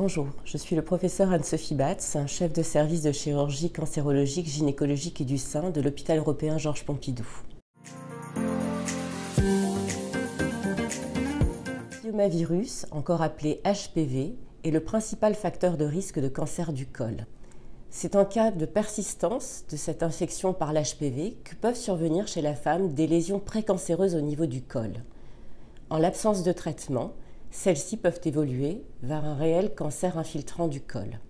Bonjour, je suis le professeur Anne-Sophie Batz, chef de service de chirurgie cancérologique, gynécologique et du sein de l'hôpital européen Georges Pompidou. Le papillomavirus, encore appelé HPV, est le principal facteur de risque de cancer du col. C'est en cas de persistance de cette infection par l'HPV que peuvent survenir chez la femme des lésions précancéreuses au niveau du col. En l'absence de traitement, celles-ci peuvent évoluer vers un réel cancer infiltrant du col.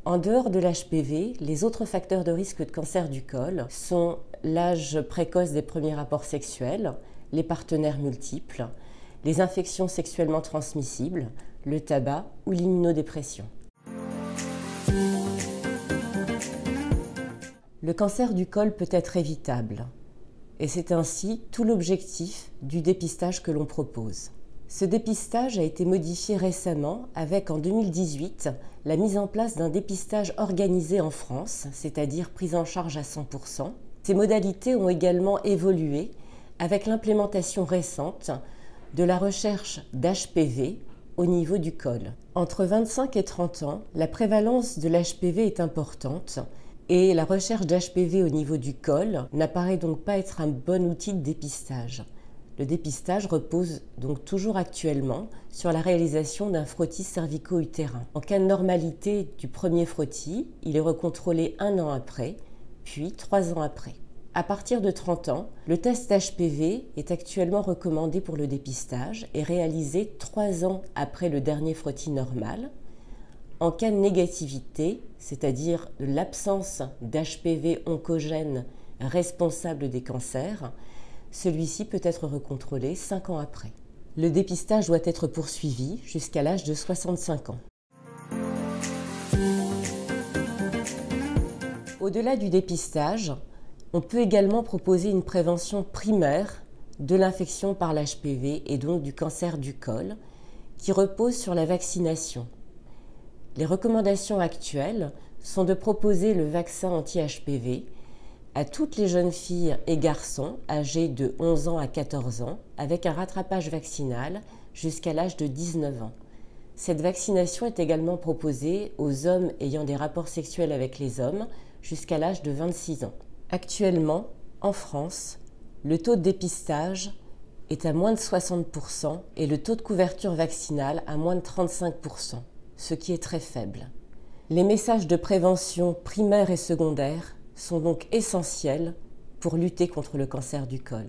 En dehors de l'HPV, les autres facteurs de risque de cancer du col sont l'âge précoce des premiers rapports sexuels, les partenaires multiples, les infections sexuellement transmissibles, le tabac ou l'immunodépression. Le cancer du col peut être évitable, et c'est ainsi tout l'objectif du dépistage que l'on propose. Ce dépistage a été modifié récemment avec, en 2018, la mise en place d'un dépistage organisé en France, c'est-à-dire prise en charge à 100%. Ces modalités ont également évolué avec l'implémentation récente de la recherche d'HPV au niveau du col. Entre 25 et 30 ans, la prévalence de l'HPV est importante et la recherche d'HPV au niveau du col n'apparaît donc pas être un bon outil de dépistage. Le dépistage repose donc toujours actuellement sur la réalisation d'un frottis cervico-utérin. En cas de normalité du premier frottis, il est recontrôlé 1 an après, puis 3 ans après. À partir de 30 ans, le test HPV est actuellement recommandé pour le dépistage et réalisé 3 ans après le dernier frottis normal. En cas de négativité, c'est-à-dire de l'absence d'HPV oncogène responsable des cancers, celui-ci peut être recontrôlé 5 ans après. Le dépistage doit être poursuivi jusqu'à l'âge de 65 ans. Au-delà du dépistage, on peut également proposer une prévention primaire de l'infection par l'HPV et donc du cancer du col, qui repose sur la vaccination. Les recommandations actuelles sont de proposer le vaccin anti-HPV à toutes les jeunes filles et garçons âgés de 11 ans à 14 ans avec un rattrapage vaccinal jusqu'à l'âge de 19 ans. Cette vaccination est également proposée aux hommes ayant des rapports sexuels avec les hommes jusqu'à l'âge de 26 ans. Actuellement, en France, le taux de dépistage est à moins de 60% et le taux de couverture vaccinale à moins de 35%, ce qui est très faible. Les messages de prévention primaire et secondaire sont donc essentiels pour lutter contre le cancer du col.